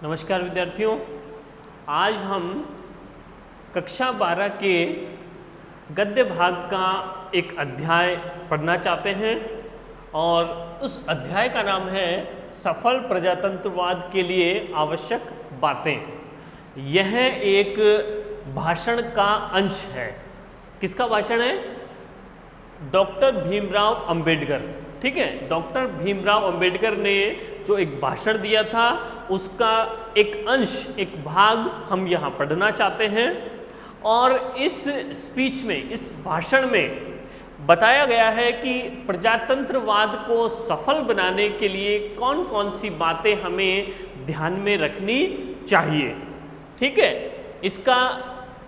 नमस्कार विद्यार्थियों, आज हम कक्षा 12 के गद्य भाग का एक अध्याय पढ़ना चाहते हैं और उस अध्याय का नाम है सफल प्रजातंत्रवाद के लिए आवश्यक बातें। यह एक भाषण का अंश है। किसका भाषण है? डॉक्टर भीमराव अंबेडकर। ठीक है, डॉक्टर भीमराव अंबेडकर ने जो एक भाषण दिया था उसका एक अंश, एक भाग हम यहाँ पढ़ना चाहते हैं। और इस स्पीच में, इस भाषण में बताया गया है कि प्रजातंत्रवाद को सफल बनाने के लिए कौन कौन सी बातें हमें ध्यान में रखनी चाहिए। ठीक है,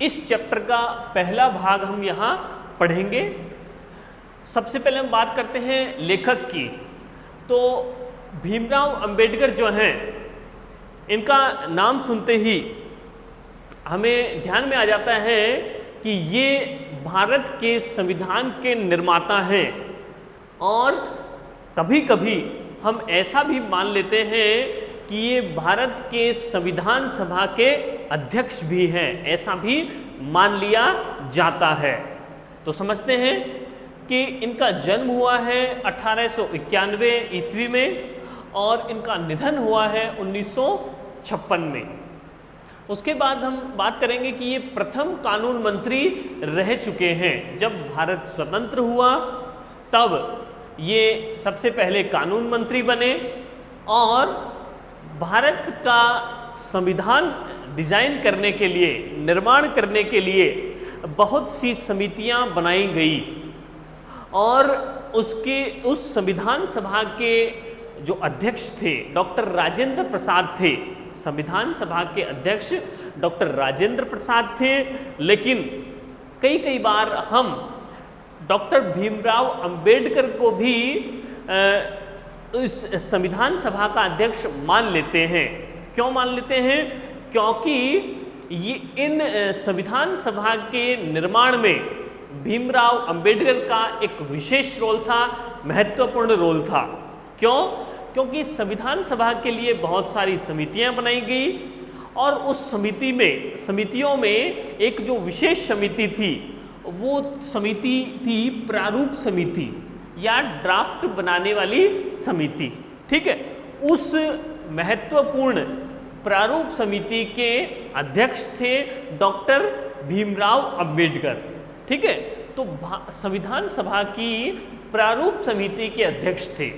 इस चैप्टर का पहला भाग हम यहाँ पढ़ेंगे। सबसे पहले हम बात करते हैं लेखक की। तो भीमराव अंबेडकर जो हैं, इनका नाम सुनते ही हमें ध्यान में आ जाता है कि ये भारत के संविधान के निर्माता हैं। और कभी कभी हम ऐसा भी मान लेते हैं कि ये भारत के संविधान सभा के अध्यक्ष भी हैं, ऐसा भी मान लिया जाता है। तो समझते हैं कि इनका जन्म हुआ है 1891 ईस्वी में और इनका निधन हुआ है 1956 में। उसके बाद हम बात करेंगे कि ये प्रथम कानून मंत्री रह चुके हैं। जब भारत स्वतंत्र हुआ तब ये सबसे पहले कानून मंत्री बने और भारत का संविधान डिजाइन करने के लिए, निर्माण करने के लिए बहुत सी समितियां बनाई गई। और उस संविधान सभा के जो अध्यक्ष थे डॉक्टर राजेंद्र प्रसाद थे। संविधान सभा के अध्यक्ष डॉक्टर राजेंद्र प्रसाद थे। लेकिन कई बार हम डॉक्टर भीमराव अंबेडकर को भी इस संविधान सभा का अध्यक्ष मान लेते हैं। क्यों मान लेते हैं? क्योंकि ये इन संविधान सभा के निर्माण में भीमराव अंबेडकर का एक विशेष रोल था, महत्वपूर्ण रोल था। क्यों? क्योंकि संविधान सभा के लिए बहुत सारी समितियां बनाई गई और उस समितियों में एक जो विशेष समिति थी वो समिति थी प्रारूप समिति या ड्राफ्ट बनाने वाली समिति। ठीक है, उस महत्वपूर्ण प्रारूप समिति के अध्यक्ष थे डॉक्टर भीमराव अंबेडकर। ठीक है, तो संविधान सभा की प्रारूप समिति के अध्यक्ष थे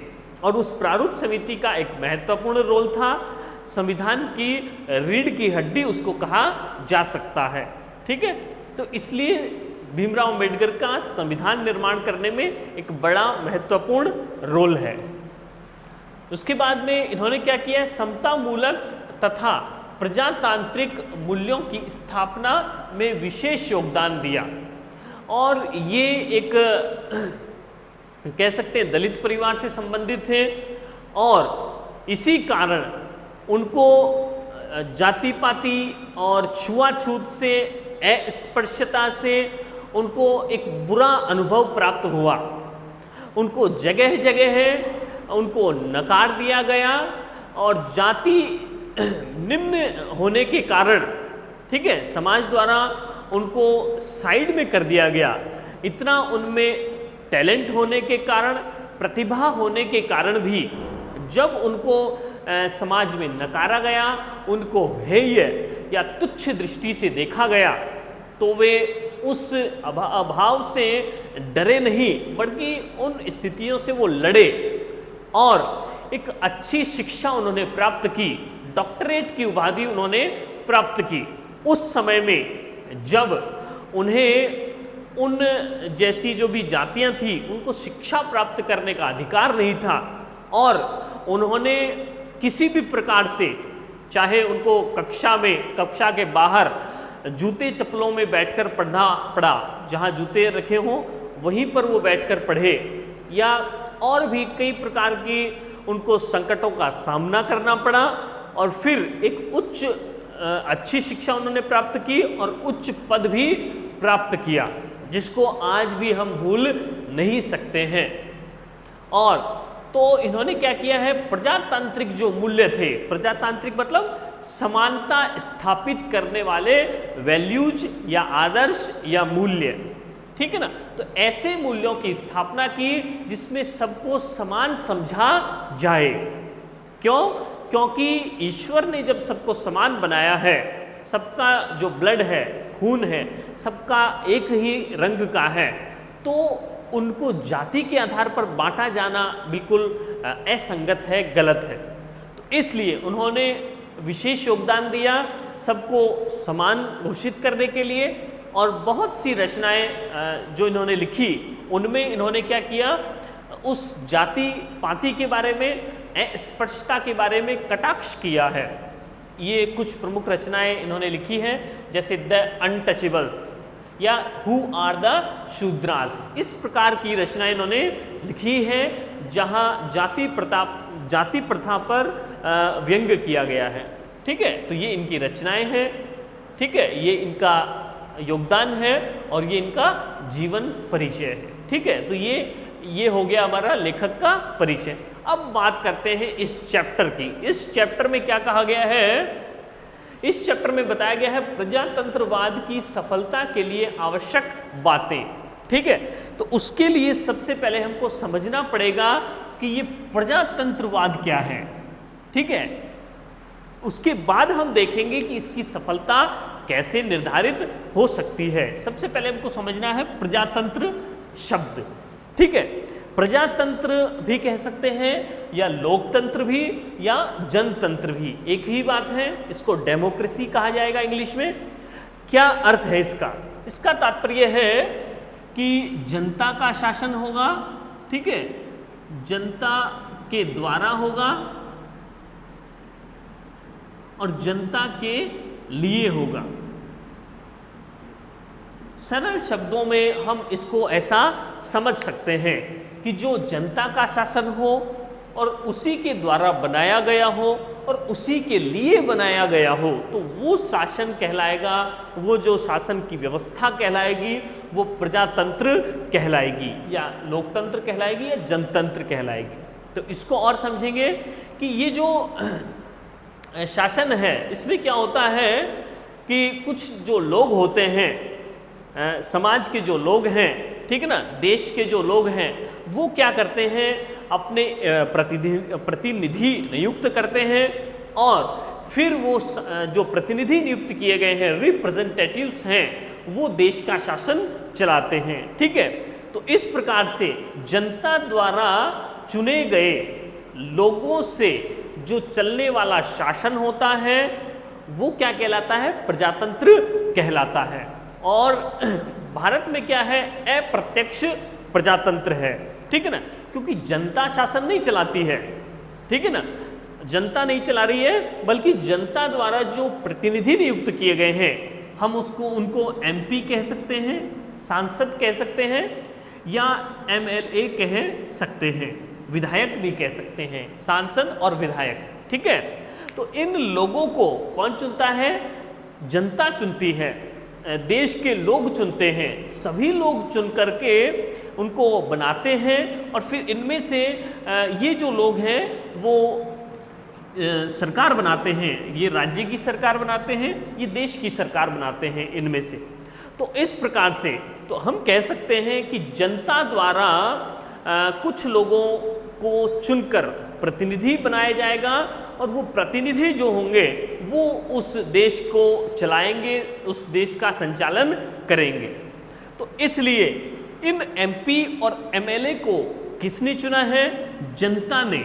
और उस प्रारूप समिति का एक महत्वपूर्ण रोल था। संविधान की रीढ़ की हड्डी उसको कहा जा सकता है। ठीक है, तो इसलिए भीमराव अंबेडकर का संविधान निर्माण करने में एक बड़ा महत्वपूर्ण रोल है। उसके बाद में इन्होंने क्या किया? समता मूलक तथा प्रजातांत्रिक मूल्यों की स्थापना में विशेष योगदान दिया। और ये एक कह सकते हैं दलित परिवार से संबंधित थे और इसी कारण उनको जाति पाति और छुआछूत से, अस्पृश्यता से उनको एक बुरा अनुभव प्राप्त हुआ। उनको जगह जगह उनको नकार दिया गया और जाति निम्न होने के कारण, ठीक है, समाज द्वारा उनको साइड में कर दिया गया। इतना उनमें टैलेंट होने के कारण, प्रतिभा होने के कारण भी जब उनको समाज में नकारा गया, उनको हेय या तुच्छ दृष्टि से देखा गया, तो वे उस अभाव से डरे नहीं बल्कि उन स्थितियों से वो लड़े और एक अच्छी शिक्षा उन्होंने प्राप्त की। डॉक्टरेट की उपाधि उन्होंने प्राप्त की। उस समय में जब उन्हें उन जैसी जो भी जातियां थी उनको शिक्षा प्राप्त करने का अधिकार नहीं था और उन्होंने किसी भी प्रकार से, चाहे उनको कक्षा के बाहर जूते चप्पलों में बैठकर पढ़ना पड़ा, जहां जूते रखे हों वहीं पर वो बैठकर पढ़े, या और भी कई प्रकार की उनको संकटों का सामना करना पड़ा और फिर एक अच्छी शिक्षा उन्होंने प्राप्त की और उच्च पद भी प्राप्त किया, जिसको आज भी हम भूल नहीं सकते हैं। और तो इन्होंने क्या किया है, प्रजातांत्रिक जो मूल्य थे, प्रजातांत्रिक मतलब समानता स्थापित करने वाले वैल्यूज या आदर्श या मूल्य, ठीक है ना, तो ऐसे मूल्यों की स्थापना की जिसमें सबको समान समझा जाए। क्यों? क्योंकि ईश्वर ने जब सबको समान बनाया है, सबका जो ब्लड है, खून है, सबका एक ही रंग का है, तो उनको जाति के आधार पर बांटा जाना बिल्कुल असंगत है, गलत है। तो इसलिए उन्होंने विशेष योगदान दिया सबको समान घोषित करने के लिए, और बहुत सी रचनाएं जो इन्होंने लिखी उनमें इन्होंने क्या किया, उस जाति पाति के बारे में, स्पर्शता के बारे में कटाक्ष किया है। ये कुछ प्रमुख रचनाएं इन्होंने लिखी हैं, जैसे द अनटचेबल्स या हु आर द शूद्रास, इस प्रकार की रचनाएं इन्होंने लिखी है जहां जाति प्रथा पर व्यंग्य किया गया है। ठीक है, तो ये इनकी रचनाएं हैं, ठीक है, ये इनका योगदान है और ये इनका जीवन परिचय है। ठीक है, तो ये हो गया हमारा लेखक का परिचय। अब बात करते हैं इस चैप्टर की। इस चैप्टर में क्या कहा गया है? इस चैप्टर में बताया गया है प्रजातंत्रवाद की सफलता के लिए आवश्यक बातें। ठीक है, तो उसके लिए सबसे पहले हमको समझना पड़ेगा कि ये प्रजातंत्रवाद क्या है। ठीक है, उसके बाद हम देखेंगे कि इसकी सफलता कैसे निर्धारित हो सकती है। सबसे पहले हमको समझना है प्रजातंत्र शब्द। ठीक है, प्रजातंत्र भी कह सकते हैं या लोकतंत्र भी या जनतंत्र भी, एक ही बात है। इसको डेमोक्रेसी कहा जाएगा इंग्लिश में। क्या अर्थ है इसका? इसका तात्पर्य है कि जनता का शासन होगा, ठीक है, जनता के द्वारा होगा और जनता के लिए होगा। सरल शब्दों में हम इसको ऐसा समझ सकते हैं कि जो जनता का शासन हो और उसी के द्वारा बनाया गया हो और उसी के लिए बनाया गया हो, तो वो शासन कहलाएगा, वो जो शासन की व्यवस्था कहलाएगी वो प्रजातंत्र कहलाएगी या लोकतंत्र कहलाएगी या जनतंत्र कहलाएगी। तो इसको और समझेंगे कि ये जो शासन है इसमें क्या होता है कि कुछ जो लोग होते हैं, समाज के जो लोग हैं, ठीक है ना, देश के जो लोग हैं, वो क्या करते हैं, अपने प्रतिनिधि नियुक्त करते हैं और फिर वो जो प्रतिनिधि नियुक्त किए गए हैं, रिप्रेजेंटेटिव्स हैं, वो देश का शासन चलाते हैं। ठीक है, तो इस प्रकार से जनता द्वारा चुने गए लोगों से जो चलने वाला शासन होता है वो क्या कहलाता है? प्रजातंत्र कहलाता है। और भारत में क्या है? अप्रत्यक्ष प्रजातंत्र है। ठीक है ना, क्योंकि जनता शासन नहीं चलाती है, ठीक है ना, जनता नहीं चला रही है, बल्कि जनता द्वारा जो प्रतिनिधि नियुक्त किए गए हैं, हम उनको एमपी कह सकते हैं, सांसद कह सकते हैं या एमएलए कह सकते हैं, विधायक भी कह सकते हैं, सांसद और विधायक। ठीक है, तो इन लोगों को कौन चुनता है? जनता चुनती है, देश के लोग चुनते हैं, सभी लोग चुन करके उनको बनाते हैं और फिर इनमें से ये जो लोग हैं वो सरकार बनाते हैं, ये राज्य की सरकार बनाते हैं, ये देश की सरकार बनाते हैं इनमें से। तो इस प्रकार से तो हम कह सकते हैं कि जनता द्वारा कुछ लोगों को चुनकर प्रतिनिधि बनाया जाएगा और वो प्रतिनिधि जो होंगे वो उस देश को चलाएंगे, उस देश का संचालन करेंगे। तो इसलिए इन एमपी और एमएलए को किसने चुना है? जनता ने।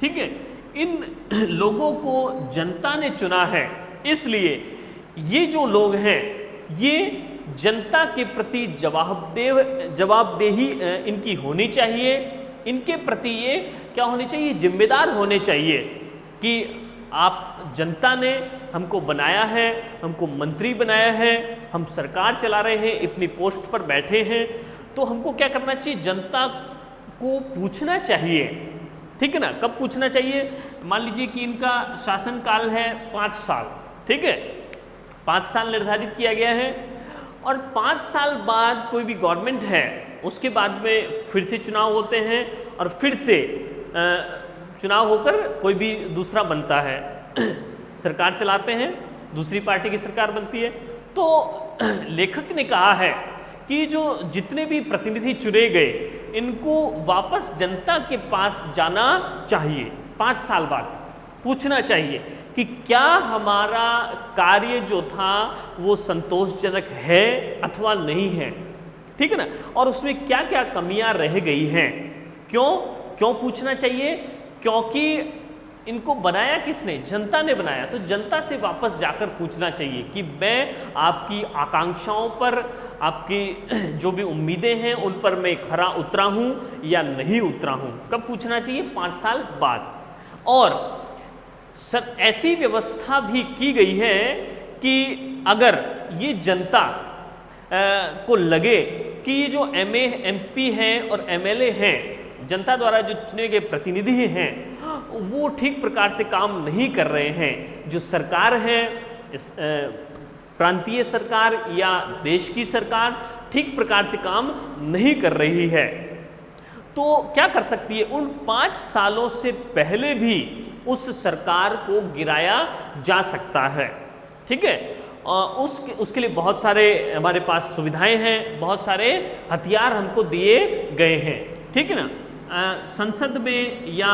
ठीक है, इन लोगों को जनता ने चुना है, इसलिए ये जो लोग हैं ये जनता के प्रति जवाबदेही इनकी होनी चाहिए। इनके प्रति ये क्या होनी चाहिए? जिम्मेदार होने चाहिए कि आप, जनता ने हमको बनाया है, हमको मंत्री बनाया है, हम सरकार चला रहे हैं, इतनी पोस्ट पर बैठे हैं, तो हमको क्या करना चाहिए? जनता को पूछना चाहिए। ठीक है ना, कब पूछना चाहिए? मान लीजिए कि इनका शासनकाल है 5 साल, ठीक है, 5 साल निर्धारित किया गया है और 5 साल बाद कोई भी गवर्नमेंट है उसके बाद में फिर से चुनाव होते हैं और फिर से चुनाव होकर कोई भी दूसरा बनता है, सरकार चलाते हैं, दूसरी पार्टी की सरकार बनती है। तो लेखक ने कहा है कि जो जितने भी प्रतिनिधि चुने गए इनको वापस जनता के पास जाना चाहिए, 5 साल बाद पूछना चाहिए कि क्या हमारा कार्य जो था वो संतोषजनक है अथवा नहीं है, ठीक है ना, और उसमें क्या क्या कमियां रह गई हैं। क्यों पूछना चाहिए? क्योंकि इनको बनाया किसने? जनता ने बनाया। तो जनता से वापस जाकर पूछना चाहिए कि मैं आपकी आकांक्षाओं पर, आपकी जो भी उम्मीदें हैं उन पर मैं खरा उतरा हूं या नहीं उतरा हूं। कब पूछना चाहिए? 5 साल बाद। और ऐसी व्यवस्था भी की गई है कि अगर ये जनता को लगे कि ये जो MA MP हैं और MLA हैं, जनता द्वारा जो चुने गए प्रतिनिधि हैं, वो ठीक प्रकार से काम नहीं कर रहे हैं, जो सरकार है, प्रांतीय सरकार या देश की सरकार ठीक प्रकार से काम नहीं कर रही है, तो क्या कर सकती है? उन 5 सालों से पहले भी उस सरकार को गिराया जा सकता है, ठीक है। उसके लिए बहुत सारे हमारे पास सुविधाएं हैं, बहुत सारे हथियार हमको दिए गए हैं, ठीक है ना। संसद में या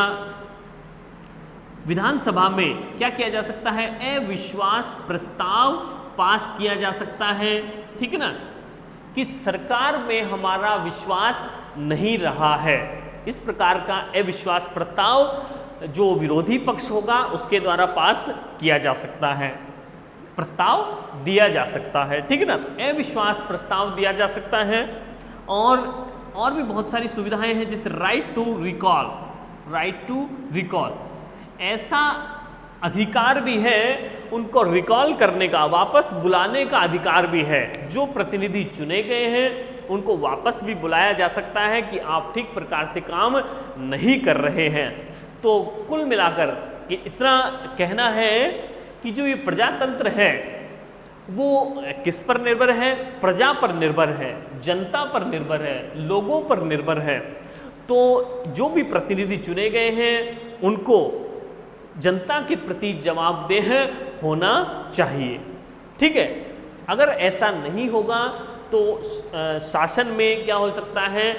विधानसभा में क्या किया जा सकता है? अविश्वास प्रस्ताव पास किया जा सकता है, ठीक है ना, कि सरकार में हमारा विश्वास नहीं रहा है। इस प्रकार का अविश्वास प्रस्ताव जो विरोधी पक्ष होगा उसके द्वारा पास किया जा सकता है, प्रस्ताव दिया जा सकता है, ठीक है ना। तो अविश्वास प्रस्ताव दिया जा सकता है। और भी बहुत सारी सुविधाएं हैं, जैसे राइट टू रिकॉल, ऐसा अधिकार भी है उनको रिकॉल करने का, वापस बुलाने का अधिकार भी है। जो प्रतिनिधि चुने गए हैं उनको वापस भी बुलाया जा सकता है कि आप ठीक प्रकार से काम नहीं कर रहे हैं। तो कुल मिलाकर कि इतना कहना है कि जो ये प्रजातंत्र है वो किस पर निर्भर है? प्रजा पर निर्भर है, जनता पर निर्भर है, लोगों पर निर्भर है। तो जो भी प्रतिनिधि चुने गए हैं उनको जनता के प्रति जवाबदेह होना चाहिए, ठीक है। अगर ऐसा नहीं होगा तो शासन में क्या हो सकता है?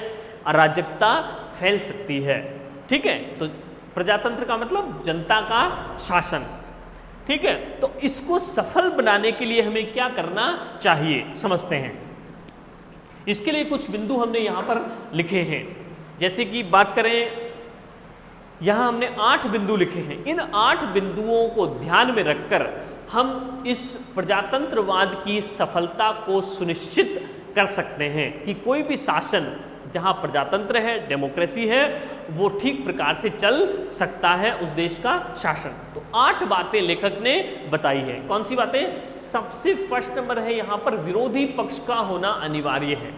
अराजकता फैल सकती है, ठीक है। तो प्रजातंत्र का मतलब जनता का शासन, ठीक है। तो इसको सफल बनाने के लिए हमें क्या करना चाहिए, समझते हैं। इसके लिए कुछ बिंदु हमने यहां पर लिखे हैं। जैसे कि बात करें, यहां हमने 8 बिंदु लिखे हैं। इन 8 बिंदुओं को ध्यान में रखकर हम इस प्रजातंत्रवाद की सफलता को सुनिश्चित कर सकते हैं कि कोई भी शासन जहां प्रजातंत्र है, डेमोक्रेसी है, वो ठीक प्रकार से चल सकता है उस देश का शासन। तो 8 बातें लेखक ने बताई है। कौन सी बातें? सबसे फर्स्ट नंबर है यहां पर विरोधी पक्ष का होना अनिवार्य है,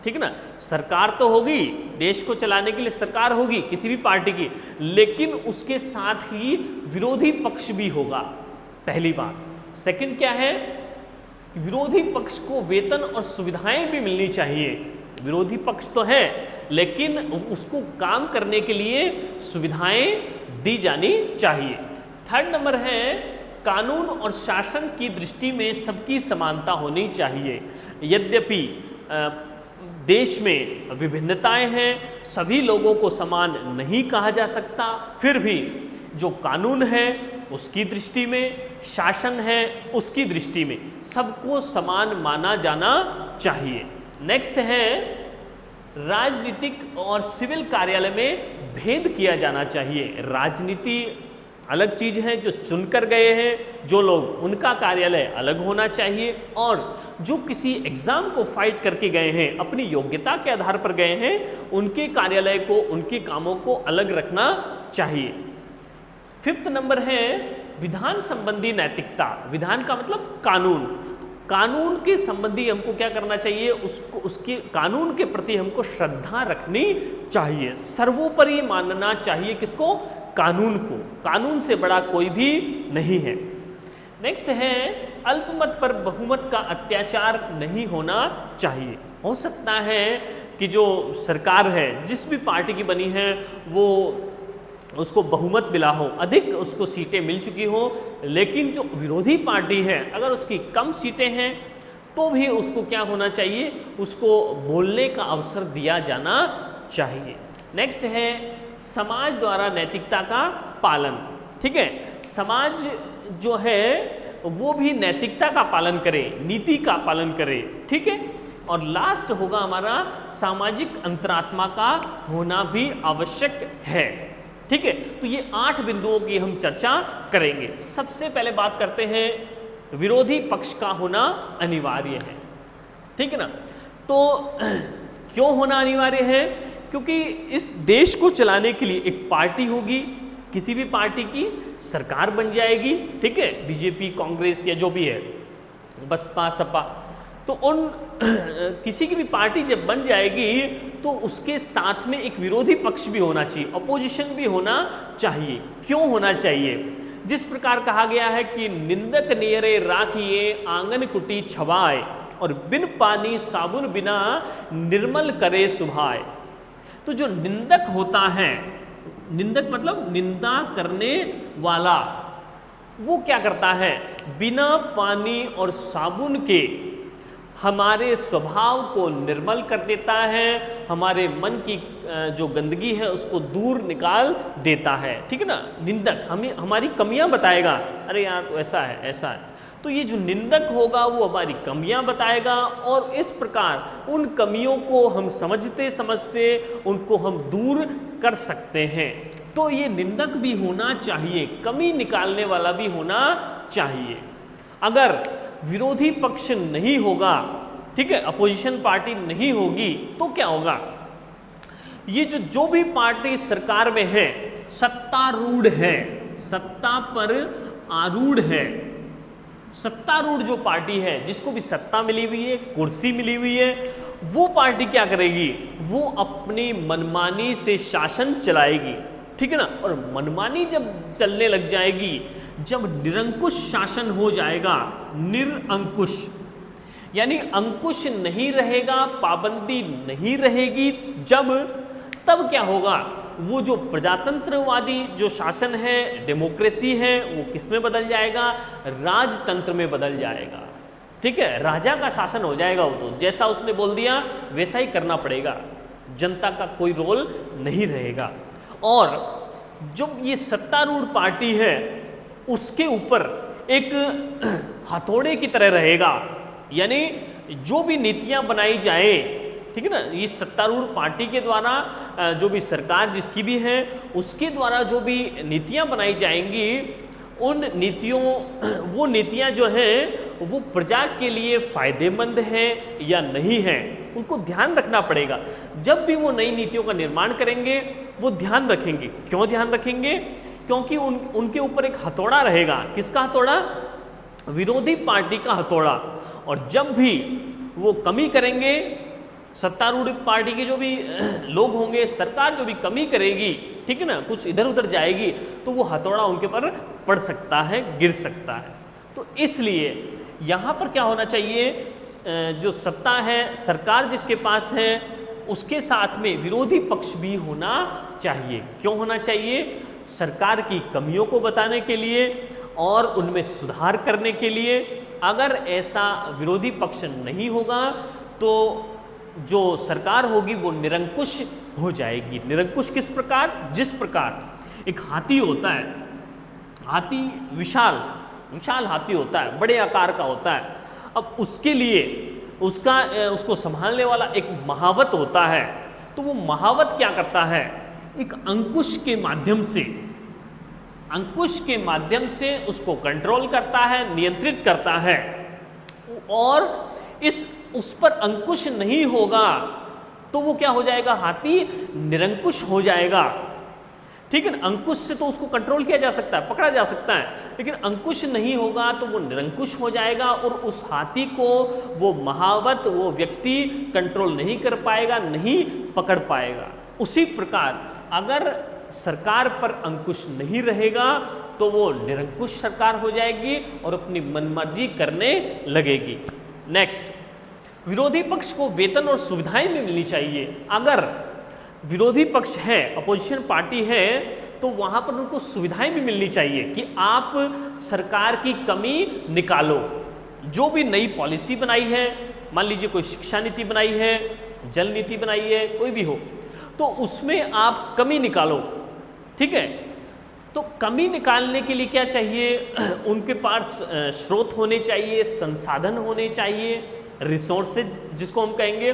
ठीक है ना। सरकार तो होगी, देश को चलाने के लिए सरकार होगी किसी भी पार्टी की, लेकिन उसके साथ ही विरोधी पक्ष भी होगा, पहली बात। सेकंड क्या है? विरोधी पक्ष को वेतन और सुविधाएं भी मिलनी चाहिए। विरोधी पक्ष तो है लेकिन उसको काम करने के लिए सुविधाएं दी जानी चाहिए। थर्ड नंबर है कानून और शासन की दृष्टि में सबकी समानता होनी चाहिए। यद्यपि देश में विभिन्नताएं हैं, सभी लोगों को समान नहीं कहा जा सकता, फिर भी जो कानून है उसकी दृष्टि में, शासन है उसकी दृष्टि में सबको समान माना जाना चाहिए। नेक्स्ट है राजनीतिक और सिविल कार्यालय में भेद किया जाना चाहिए। राजनीति अलग चीज है, जो चुनकर गए हैं जो लोग, उनका कार्यालय अलग होना चाहिए, और जो किसी एग्जाम को फाइट करके गए हैं, अपनी योग्यता के आधार पर गए हैं, उनके कार्यालय को, उनके कामों को अलग रखना चाहिए। फिफ्थ नंबर है विधान संबंधी नैतिकता। विधान का मतलब कानून। कानून के संबंधी हमको क्या करना चाहिए? उसको, उसके कानून के प्रति हमको श्रद्धा रखनी चाहिए। सर्वोपरि मानना चाहिए किसको? कानून को। कानून से बड़ा कोई भी नहीं है। नेक्स्ट है अल्पमत पर बहुमत का अत्याचार नहीं होना चाहिए। हो सकता है कि जो सरकार है जिस भी पार्टी की बनी है वो उसको बहुमत मिला हो, अधिक उसको सीटें मिल चुकी हो, लेकिन जो विरोधी पार्टी है अगर उसकी कम सीटें हैं तो भी उसको क्या होना चाहिए, उसको बोलने का अवसर दिया जाना चाहिए। नेक्स्ट है समाज द्वारा नैतिकता का पालन। ठीक है, समाज जो है वो भी नैतिकता का पालन करे, नीति का पालन करे। ठीक है, और लास्ट होगा हमारा सामाजिक अंतरात्मा का होना भी आवश्यक है। ठीक है, तो ये 8 बिंदुओं की हम चर्चा करेंगे। सबसे पहले बात करते हैं विरोधी पक्ष का होना अनिवार्य है। ठीक है ना, तो क्यों होना अनिवार्य है? क्योंकि इस देश को चलाने के लिए एक पार्टी होगी, किसी भी पार्टी की सरकार बन जाएगी। ठीक है, बीजेपी, कांग्रेस या जो भी है, बसपा, सपा, तो उन किसी की भी पार्टी जब बन जाएगी तो उसके साथ में एक विरोधी पक्ष भी होना चाहिए, अपोजिशन भी होना चाहिए। क्यों होना चाहिए? जिस प्रकार कहा गया है कि निंदक नियरे राखिए आंगन कुटी छवाए और बिन पानी साबुन बिना निर्मल करे सुभाए। तो जो निंदक होता है, निंदक मतलब निंदा करने वाला, वो क्या करता है, बिना पानी और साबुन के हमारे स्वभाव को निर्मल कर देता है, हमारे मन की जो गंदगी है उसको दूर निकाल देता है। ठीक है ना, निंदक हमें हमारी कमियां बताएगा, अरे यार तो ऐसा है ऐसा है, तो ये जो निंदक होगा वो हमारी कमियां बताएगा और इस प्रकार उन कमियों को हम समझते समझते उनको हम दूर कर सकते हैं। तो ये निंदक भी होना चाहिए, कमी निकालने वाला भी होना चाहिए। अगर विरोधी पक्ष नहीं होगा, ठीक है, अपोजिशन पार्टी नहीं होगी, तो क्या होगा, ये जो भी पार्टी सरकार में है, सत्तारूढ़ है, सत्ता पर आरूढ़ है, सत्तारूढ़ जो पार्टी है, जिसको भी सत्ता मिली हुई है, कुर्सी मिली हुई है, वो पार्टी क्या करेगी, वो अपनी मनमानी से शासन चलाएगी। ठीक है ना, और मनमानी जब चलने लग जाएगी, जब निरंकुश शासन हो जाएगा, निरंकुश यानी अंकुश नहीं रहेगा, पाबंदी नहीं रहेगी, तब क्या होगा, वो जो प्रजातंत्रवादी जो शासन है, डेमोक्रेसी है, वो किस में बदल जाएगा, राजतंत्र में बदल जाएगा। ठीक है, राजा का शासन हो जाएगा, वो तो जैसा उसने बोल दिया वैसा ही करना पड़ेगा, जनता का कोई रोल नहीं रहेगा। और जो ये सत्तारूढ़ पार्टी है उसके ऊपर एक हथौड़े की तरह रहेगा, यानी जो भी नीतियां बनाई जाए, ठीक है ना, ये सत्तारूढ़ पार्टी के द्वारा जो भी सरकार जिसकी भी है उसके द्वारा जो भी नीतियां बनाई जाएंगी, उन नीतियों वो नीतियां जो हैं वो प्रजा के लिए फायदेमंद हैं या नहीं हैं, उनको ध्यान रखना पड़ेगा। जब भी वो नई नीतियों का निर्माण करेंगे वो ध्यान रखेंगे। क्यों ध्यान रखेंगे? क्योंकि उनके ऊपर एक हथौड़ा रहेगा। किसका हथौड़ा? विरोधी पार्टी का हथौड़ा। और जब भी वो कमी करेंगे, सत्तारूढ़ पार्टी के जो भी लोग होंगे, सरकार जो भी कमी करेगी, ठीक है ना, कुछ इधर उधर जाएगी, तो वो हथौड़ा उनके पर पड़ सकता है, गिर सकता है। तो इसलिए यहाँ पर क्या होना चाहिए, जो सत्ता है, सरकार जिसके पास है, उसके साथ में विरोधी पक्ष भी होना चाहिए। क्यों होना चाहिए? सरकार की कमियों को बताने के लिए और उनमें सुधार करने के लिए। अगर ऐसा विरोधी पक्ष नहीं होगा तो जो सरकार होगी वो निरंकुश हो जाएगी। निरंकुश किस प्रकार? जिस प्रकार एक हाथी होता है, हाथी विशाल हाथी होता है, बड़े आकार का होता है। अब उसके लिए उसको संभालने वाला एक महावत होता है। तो वो महावत क्या करता है, एक अंकुश के माध्यम से उसको कंट्रोल करता है, नियंत्रित करता है। और उस पर अंकुश नहीं होगा तो वो क्या हो जाएगा, हाथी निरंकुश हो जाएगा। ठीक है ना, अंकुश से तो उसको कंट्रोल किया जा सकता है, पकड़ा जा सकता है, लेकिन अंकुश नहीं होगा तो वो निरंकुश हो जाएगा और उस हाथी को वो महावत, वो व्यक्ति कंट्रोल नहीं कर पाएगा, नहीं पकड़ पाएगा। उसी प्रकार अगर सरकार पर अंकुश नहीं रहेगा तो वो निरंकुश सरकार हो जाएगी और अपनी मनमर्जी करने लगेगी। नेक्स्ट, विरोधी पक्ष को वेतन और सुविधाएं भी मिलनी चाहिए। अगर विरोधी पक्ष है, अपोजिशन पार्टी है, तो वहां पर उनको सुविधाएं भी मिलनी चाहिए कि आप सरकार की कमी निकालो। जो भी नई पॉलिसी बनाई है, मान लीजिए कोई शिक्षा नीति बनाई है, जल नीति बनाई है, कोई भी हो, तो उसमें आप कमी निकालो। ठीक है, तो कमी निकालने के लिए क्या चाहिए? उनके पास स्रोत होने चाहिए, संसाधन होने चाहिए, रिसोर्सेज जिसको हम कहेंगे।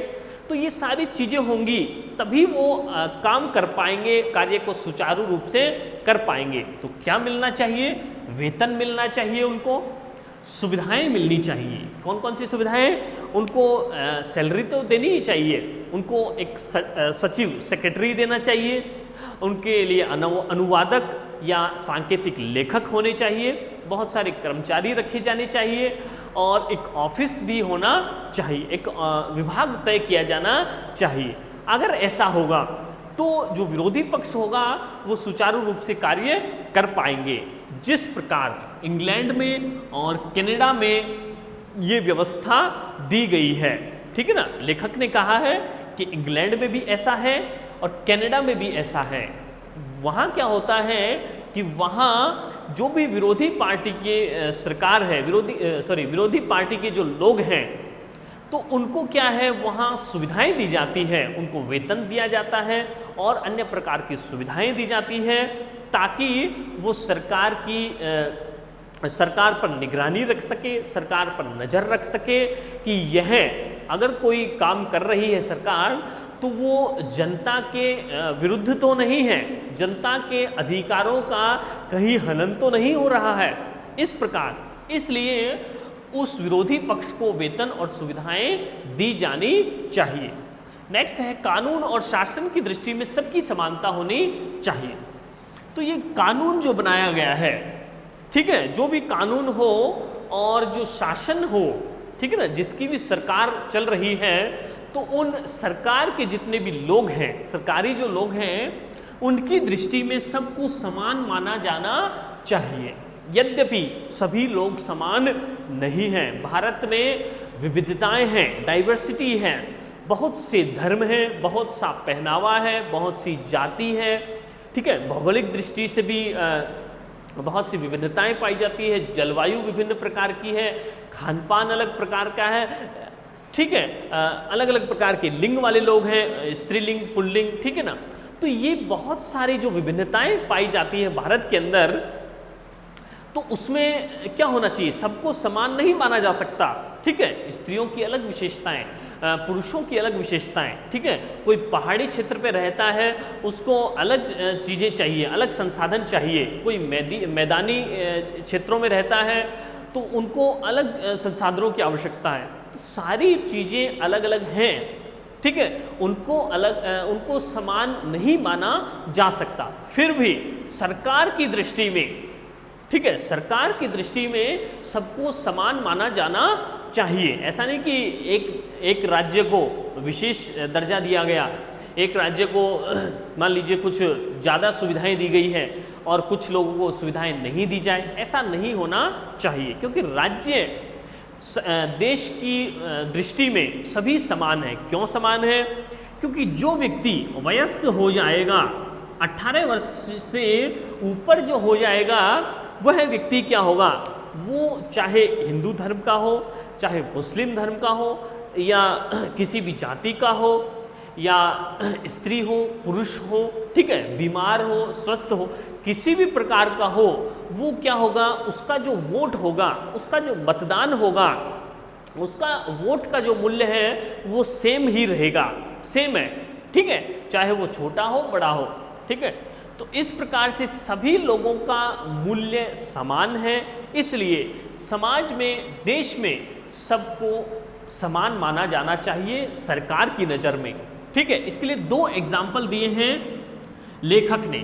तो ये सारी चीज़ें होंगी तभी वो काम कर पाएंगे, कार्य को सुचारू रूप से कर पाएंगे। तो क्या मिलना चाहिए? वेतन मिलना चाहिए, उनको सुविधाएं मिलनी चाहिए। कौन कौन सी सुविधाएं? उनको सैलरी तो देनी ही चाहिए, उनको एक सचिव, सेक्रेटरी देना चाहिए, उनके लिए अनुवादक या सांकेतिक लेखक होने चाहिए, बहुत सारे कर्मचारी रखे जाने चाहिए और एक ऑफिस भी होना चाहिए, एक विभाग तय किया जाना चाहिए। अगर ऐसा होगा तो जो विरोधी पक्ष होगा वो सुचारू रूप से कार्य कर पाएंगे। जिस प्रकार इंग्लैंड में और कनाडा में ये व्यवस्था दी गई है, ठीक है ना, लेखक ने कहा है कि इंग्लैंड में भी ऐसा है और कनाडा में भी ऐसा है। वहाँ क्या होता है कि वहाँ जो भी विरोधी पार्टी के सरकार है, विरोधी पार्टी के जो लोग हैं, तो उनको क्या है, वहाँ सुविधाएं दी जाती है, उनको वेतन दिया जाता है और अन्य प्रकार की सुविधाएं दी जाती है ताकि वो सरकार पर निगरानी रख सके, सरकार पर नज़र रख सके कि यह अगर कोई काम कर रही है सरकार तो वो जनता के विरुद्ध तो नहीं है, जनता के अधिकारों का कहीं हनन तो नहीं हो रहा है। इस प्रकार इसलिए उस विरोधी पक्ष को वेतन और सुविधाएं दी जानी चाहिए। नेक्स्ट है कानून और शासन की दृष्टि में सबकी समानता होनी चाहिए। तो ये कानून जो बनाया गया है, ठीक है, जो भी कानून हो और जो शासन हो, ठीक है ना, जिसकी भी सरकार चल रही है, तो उन सरकार के जितने भी लोग हैं, सरकारी जो लोग हैं, उनकी दृष्टि में सबको समान माना जाना चाहिए। यद्यपि सभी लोग समान नहीं हैं, भारत में विविधताएं हैं, डाइवर्सिटी है, बहुत से धर्म हैं, बहुत सा पहनावा है, बहुत सी जाति है, ठीक है, भौगोलिक दृष्टि से भी बहुत सी विविधताएं पाई जाती है, जलवायु विभिन्न प्रकार की है, खान पान अलग प्रकार का है, ठीक है, अलग अलग प्रकार के लिंग वाले लोग हैं, स्त्रीलिंग, पुल्लिंग, ठीक है ना। तो ये बहुत सारी जो विभिन्नताएं पाई जाती है भारत के अंदर, तो उसमें क्या होना चाहिए, सबको समान नहीं माना जा सकता, ठीक है, स्त्रियों की अलग विशेषताएं, पुरुषों की अलग विशेषताएं, ठीक है, कोई पहाड़ी क्षेत्र पे रहता है उसको अलग चीज़ें चाहिए, अलग संसाधन चाहिए, कोई मैदानी क्षेत्रों में रहता है तो उनको अलग संसाधनों की आवश्यकता है। तो सारी चीज़ें अलग अलग हैं, ठीक है, उनको समान नहीं माना जा सकता। फिर भी सरकार की दृष्टि में, ठीक है, सरकार की दृष्टि में सबको समान माना जाना चाहिए। ऐसा नहीं कि एक राज्य को विशेष दर्जा दिया गया, एक राज्य को मान लीजिए कुछ ज़्यादा सुविधाएं दी गई है और कुछ लोगों को सुविधाएं नहीं दी जाए, ऐसा नहीं होना चाहिए, क्योंकि राज्य देश की दृष्टि में सभी समान है। क्यों समान है? क्योंकि जो व्यक्ति वयस्क हो जाएगा, 18 वर्ष से ऊपर जो हो जाएगा, वह व्यक्ति क्या होगा, वो चाहे हिंदू धर्म का हो, चाहे मुस्लिम धर्म का हो, या किसी भी जाति का हो, या स्त्री हो, पुरुष हो, ठीक है, बीमार हो, स्वस्थ हो, किसी भी प्रकार का हो, वो क्या होगा, उसका जो वोट होगा, उसका जो मतदान होगा, उसका वोट का जो मूल्य है वो सेम ही रहेगा, सेम है, ठीक है, चाहे वो छोटा हो बड़ा हो, ठीक है। तो इस प्रकार से सभी लोगों का मूल्य समान है, इसलिए समाज में, देश में सबको समान माना जाना चाहिए सरकार की नज़र में, ठीक है। इसके लिए 2 एग्जाम्पल दिए हैं लेखक ने।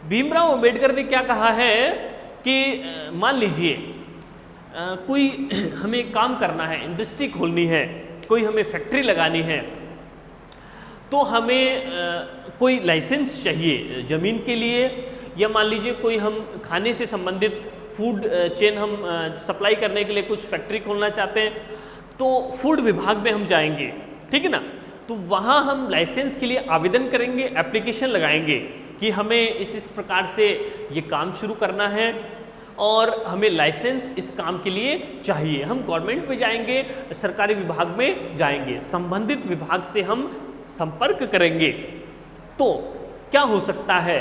भीमराव अंबेडकर ने क्या कहा है कि मान लीजिए कोई हमें काम करना है, इंडस्ट्री खोलनी है, कोई हमें फैक्ट्री लगानी है, तो हमें कोई लाइसेंस चाहिए ज़मीन के लिए, या मान लीजिए कोई हम खाने से संबंधित फूड चेन हम सप्लाई करने के लिए कुछ फैक्ट्री खोलना चाहते हैं, तो फूड विभाग में हम जाएंगे, ठीक है ना, तो वहाँ हम लाइसेंस के लिए आवेदन करेंगे, एप्लीकेशन लगाएंगे कि हमें इस प्रकार से ये काम शुरू करना है और हमें लाइसेंस इस काम के लिए चाहिए। हम गवर्नमेंट में जाएंगे, सरकारी विभाग में जाएंगे, संबंधित विभाग से हम संपर्क करेंगे। तो क्या हो सकता है,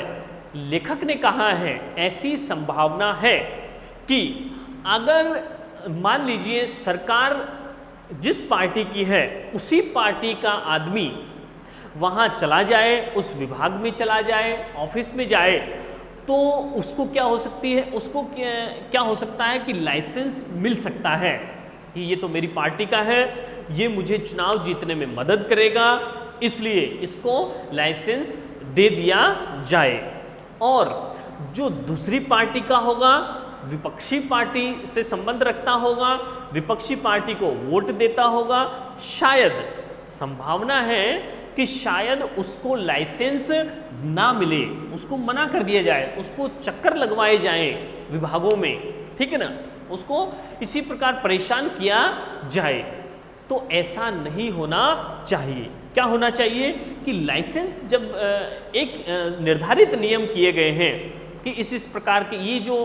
लेखक ने कहा है ऐसी संभावना है कि अगर मान लीजिए सरकार जिस पार्टी की है उसी पार्टी का आदमी वहाँ चला जाए, उस विभाग में चला जाए, ऑफिस में जाए, तो उसको क्या हो सकती है, उसको क्या हो सकता है कि लाइसेंस मिल सकता है कि ये तो मेरी पार्टी का है, ये मुझे चुनाव जीतने में मदद करेगा, इसलिए इसको लाइसेंस दे दिया जाए। और जो दूसरी पार्टी का होगा, विपक्षी पार्टी से संबंध रखता होगा, विपक्षी पार्टी को वोट देता होगा, शायद संभावना है कि शायद उसको लाइसेंस ना मिले, उसको मना कर दिया जाए, उसको चक्कर लगवाए जाएं विभागों में, ठीक है ना, उसको इसी प्रकार परेशान किया जाए। तो ऐसा नहीं होना चाहिए। क्या होना चाहिए कि लाइसेंस जब एक निर्धारित नियम किए गए हैं कि इस प्रकार के ये जो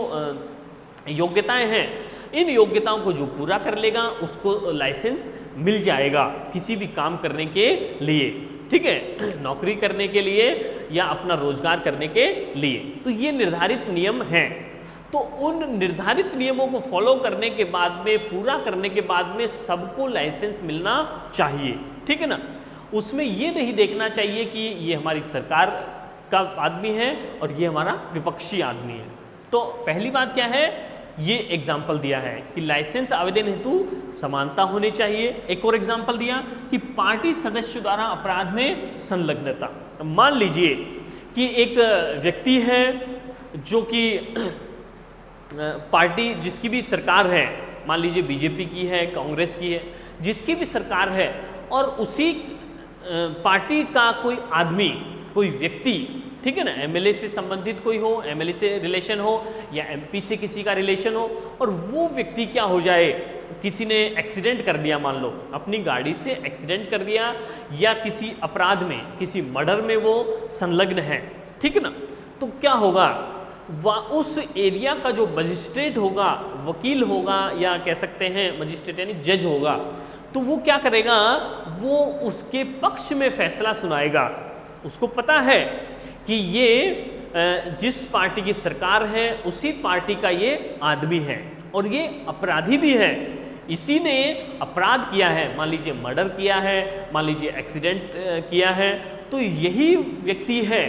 योग्यताएं हैं, इन योग्यताओं को जो पूरा कर लेगा उसको लाइसेंस मिल जाएगा किसी भी काम करने के लिए, ठीक है, नौकरी करने के लिए या अपना रोजगार करने के लिए। तो ये निर्धारित नियम हैं। तो उन निर्धारित नियमों को फॉलो करने के बाद में, पूरा करने के बाद में सबको लाइसेंस मिलना चाहिए, ठीक है ना। उसमें ये नहीं देखना चाहिए कि ये हमारी सरकार का आदमी है और ये हमारा विपक्षी आदमी है। तो पहली बात क्या है, ये एग्जाम्पल दिया है कि लाइसेंस आवेदन हेतु समानता होनी चाहिए। एक और एग्जाम्पल दिया कि पार्टी सदस्य द्वारा अपराध में संलग्नता। मान लीजिए कि एक व्यक्ति है जो कि पार्टी जिसकी भी सरकार है, मान लीजिए बीजेपी की है, कांग्रेस की है, जिसकी भी सरकार है, और उसी पार्टी का कोई आदमी, कोई व्यक्ति, ठीक है ना, एमएलए से संबंधित कोई हो, एमएलए से रिलेशन हो या एमपी से किसी का रिलेशन हो, और वो व्यक्ति क्या हो जाए, किसी ने एक्सीडेंट कर दिया, मान लो अपनी गाड़ी से एक्सीडेंट कर दिया, या किसी अपराध में, किसी मर्डर में वो संलग्न है, ठीक है ना, तो क्या होगा, उस एरिया का जो मजिस्ट्रेट होगा, वकील होगा, या कह सकते हैं मजिस्ट्रेट यानी जज होगा, तो वो क्या करेगा, वो उसके पक्ष में फैसला सुनाएगा। उसको पता है कि ये जिस पार्टी की सरकार है उसी पार्टी का ये आदमी है और ये अपराधी भी है, इसी ने अपराध किया है, मान लीजिए मर्डर किया है, मान लीजिए एक्सीडेंट किया है, तो यही व्यक्ति है,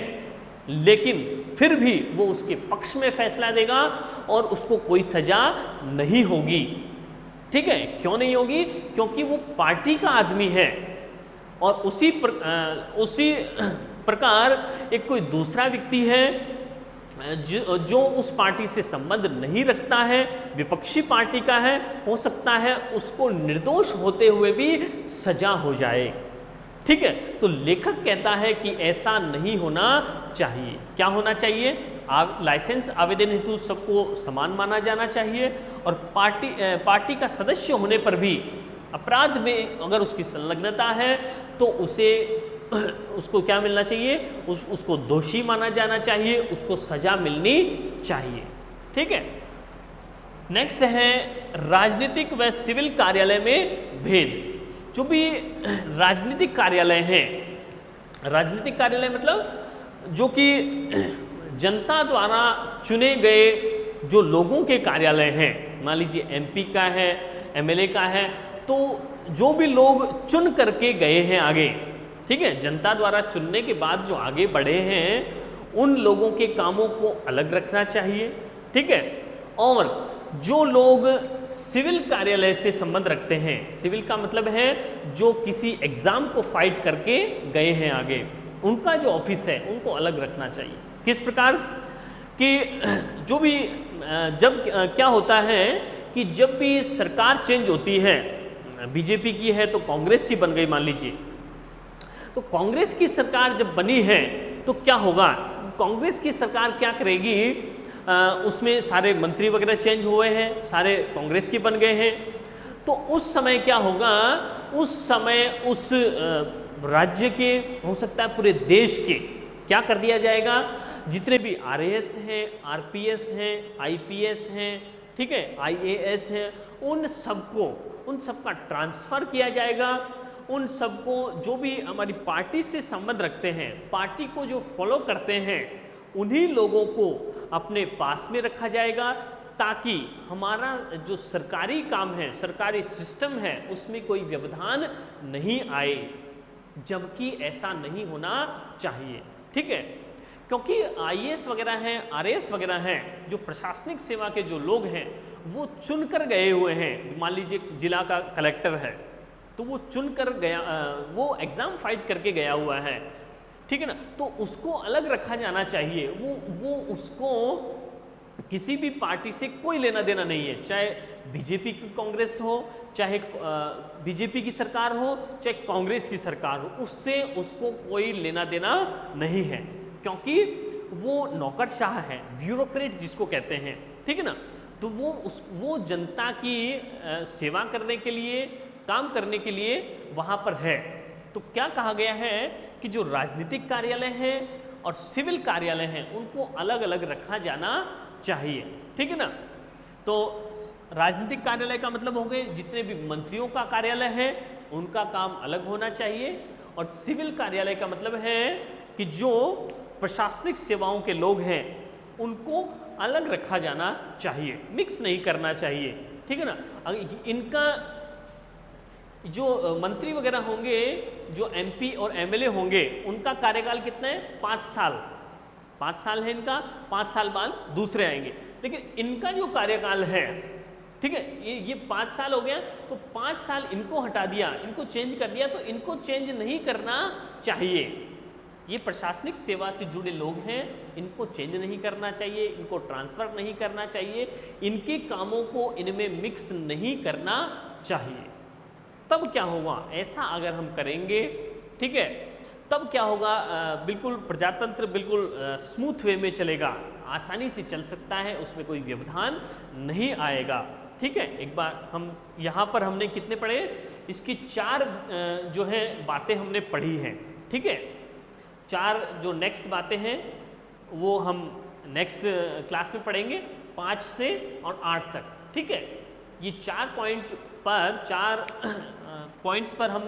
लेकिन फिर भी वो उसके पक्ष में फैसला देगा और उसको कोई सजा नहीं होगी, ठीक है। क्यों नहीं होगी, क्योंकि वो पार्टी का आदमी है। और उसी प्रकार एक कोई दूसरा व्यक्ति है जो उस पार्टी से संबंध नहीं रखता है, विपक्षी पार्टी का है, हो सकता है उसको निर्दोष होते हुए भी सजा हो जाए, ठीक है। तो लेखक कहता है कि ऐसा नहीं होना चाहिए। क्या होना चाहिए, लाइसेंस आवेदन हेतु सबको समान माना जाना चाहिए, और पार्टी का सदस्य होने पर भी अपराध में अगर उसकी संलग्नता है तो उसको क्या मिलना चाहिए, उसको दोषी माना जाना चाहिए, उसको सजा मिलनी चाहिए, ठीक है। नेक्स्ट है राजनीतिक व सिविल कार्यालय में भेद। जो भी राजनीतिक कार्यालय हैं, राजनीतिक कार्यालय मतलब जो कि जनता द्वारा चुने गए जो लोगों के कार्यालय हैं, मान लीजिए एमपी का है, एमएलए का है, तो जो भी लोग चुन करके गए हैं आगे, ठीक है, जनता द्वारा चुनने के बाद जो आगे बढ़े हैं, उन लोगों के कामों को अलग रखना चाहिए, ठीक है। और जो लोग सिविल कार्यालय से संबंध रखते हैं, सिविल का मतलब है जो किसी एग्जाम को फाइट करके गए हैं आगे, उनका जो ऑफिस है उनको अलग रखना चाहिए। किस प्रकार कि जो भी जब क्या होता है कि जब भी सरकार चेंज होती है, बीजेपी की है तो कांग्रेस की बन गई मान लीजिए, तो कांग्रेस की सरकार जब बनी है तो क्या होगा, कांग्रेस की सरकार क्या करेगी, उसमें सारे मंत्री वगैरह चेंज हुए हैं, सारे कांग्रेस के बन गए हैं, तो उस समय क्या होगा, उस समय उस राज्य के, हो सकता है पूरे देश के, क्या कर दिया जाएगा, जितने भी आरएएस हैं, आरपीएस हैं, आईपीएस हैं, ठीक है, आईएएस हैं, उन सबका ट्रांसफर किया जाएगा। उन सबको जो भी हमारी पार्टी से संबंध रखते हैं, पार्टी को जो फॉलो करते हैं, उन्हीं लोगों को अपने पास में रखा जाएगा, ताकि हमारा जो सरकारी काम है, सरकारी सिस्टम है, उसमें कोई व्यवधान नहीं आए, जबकि ऐसा नहीं होना चाहिए। ठीक है, क्योंकि आईएएस वगैरह हैं, आरएएस वगैरह हैं, जो प्रशासनिक सेवा के जो लोग हैं, वो चुनकर गए हुए हैं। मान लीजिए जिला का कलेक्टर है, तो वो चुनकर गया, वो एग्ज़ाम फाइट करके गया हुआ है, ठीक है ना, तो उसको अलग रखा जाना चाहिए। वो उसको किसी भी पार्टी से कोई लेना देना नहीं है, चाहे बीजेपी की कांग्रेस हो, चाहे बीजेपी की सरकार हो, चाहे कांग्रेस की सरकार हो, उससे उसको कोई लेना देना नहीं है, क्योंकि वो नौकरशाह है, ब्यूरोक्रेट जिसको कहते हैं, ठीक है ना। तो वो जनता की सेवा करने के लिए, काम करने के लिए वहाँ पर है। तो क्या कहा गया है कि जो राजनीतिक कार्यालय हैं और सिविल कार्यालय हैं, उनको अलग अलग रखा जाना चाहिए, ठीक है ना। तो राजनीतिक कार्यालय का मतलब हो गए जितने भी मंत्रियों का कार्यालय है, उनका काम अलग होना चाहिए, और सिविल कार्यालय का मतलब है कि जो प्रशासनिक सेवाओं के लोग हैं, उनको अलग रखा जाना चाहिए, मिक्स नहीं करना चाहिए, ठीक है ना। इनका जो मंत्री वगैरह होंगे, जो एमपी और एमएलए होंगे, उनका कार्यकाल कितना है, 5 साल, 5 साल है इनका, 5 साल बाद दूसरे आएंगे। लेकिन इनका जो कार्यकाल है, ठीक है, ये 5 साल हो गया, तो 5 साल इनको हटा दिया, इनको चेंज कर दिया, तो इनको चेंज नहीं करना चाहिए। ये प्रशासनिक सेवा से जुड़े लोग हैं, इनको चेंज नहीं करना चाहिए, इनको ट्रांसफर नहीं करना चाहिए, इनके कामों को इनमें मिक्स नहीं करना चाहिए। तब क्या होगा, ऐसा अगर हम करेंगे, ठीक है, तब क्या होगा, बिल्कुल प्रजातंत्र बिल्कुल स्मूथ वे में चलेगा, आसानी से चल सकता है, उसमें कोई व्यवधान नहीं आएगा, ठीक है। एक बार हम यहाँ पर हमने कितने पढ़े, इसकी 4 जो है बातें हमने पढ़ी हैं, ठीक है। 4 जो नेक्स्ट बातें हैं वो हम नेक्स्ट क्लास में पढ़ेंगे, 5 से और 8 तक, ठीक है। ये 4 पॉइंट्स पर हम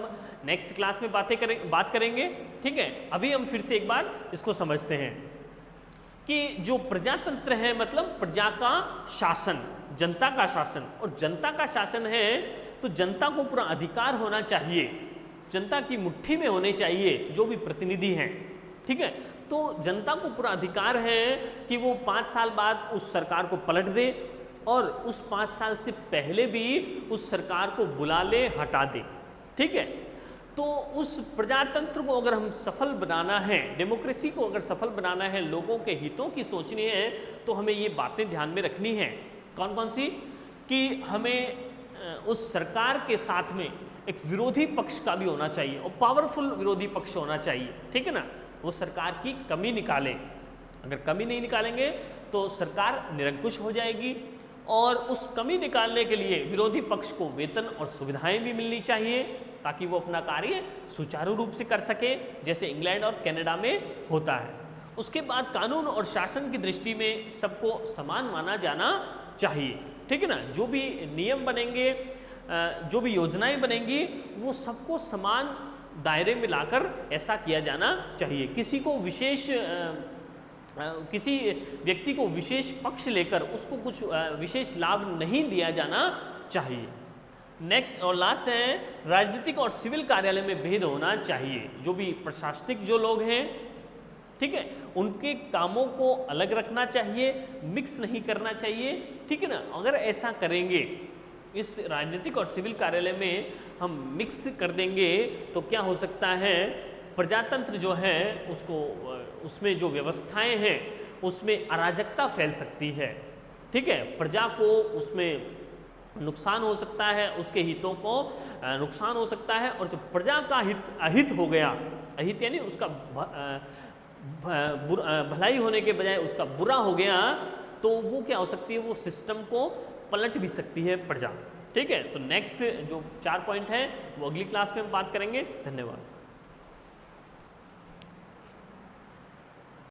नेक्स्ट क्लास में बात करेंगे, ठीक है। अभी हम फिर से एक बार इसको समझते हैं कि जो प्रजातंत्र है, मतलब प्रजा का शासन, जनता का शासन, और जनता का शासन है तो जनता को पूरा अधिकार होना चाहिए, जनता की मुट्ठी में होने चाहिए जो भी प्रतिनिधि हैं, ठीक है। तो जनता को पूरा अधिकार है कि वो 5 साल बाद उस सरकार को पलट दे, और उस 5 साल से पहले भी उस सरकार को बुला ले, हटा दे, ठीक है। तो उस प्रजातंत्र को अगर हम सफल बनाना है, डेमोक्रेसी को अगर सफल बनाना है, लोगों के हितों की सोचनी है, तो हमें ये बातें ध्यान में रखनी है। कौन कौन सी, कि हमें उस सरकार के साथ में एक विरोधी पक्ष का भी होना चाहिए, और पावरफुल विरोधी पक्ष होना चाहिए, ठीक है ना। वो सरकार की कमी निकाले, अगर कमी नहीं निकालेंगे तो सरकार निरंकुश हो जाएगी, और उस कमी निकालने के लिए विरोधी पक्ष को वेतन और सुविधाएं भी मिलनी चाहिए, ताकि वो अपना कार्य सुचारू रूप से कर सके, जैसे इंग्लैंड और कनाडा में होता है। उसके बाद कानून और शासन की दृष्टि में सबको समान माना जाना चाहिए, ठीक है ना। जो भी नियम बनेंगे, जो भी योजनाएं बनेंगी, वो सबको समान दायरे में लाकर ऐसा किया जाना चाहिए। किसी को विशेष किसी व्यक्ति को विशेष पक्ष लेकर उसको कुछ विशेष लाभ नहीं दिया जाना चाहिए। नेक्स्ट और लास्ट है, राजनीतिक और सिविल कार्यालय में भेद होना चाहिए। जो भी प्रशासनिक जो लोग हैं, ठीक है, उनके कामों को अलग रखना चाहिए, मिक्स नहीं करना चाहिए, ठीक है ना। अगर ऐसा करेंगे, इस राजनीतिक और सिविल कार्यालय में हम मिक्स कर देंगे, तो क्या हो सकता है, प्रजातंत्र जो है उसको, उसमें जो व्यवस्थाएं हैं उसमें अराजकता फैल सकती है, ठीक है। प्रजा को उसमें नुकसान हो सकता है, उसके हितों को नुकसान हो सकता है, और जब प्रजा का हित अहित हो गया, अहित यानी उसका भलाई होने के बजाय उसका बुरा हो गया, तो वो क्या हो सकती है, वो सिस्टम को पलट भी सकती है प्रजा, ठीक है, तो नेक्स्ट जो 4 पॉइंट है वो अगली क्लास में हम बात करेंगे। धन्यवाद।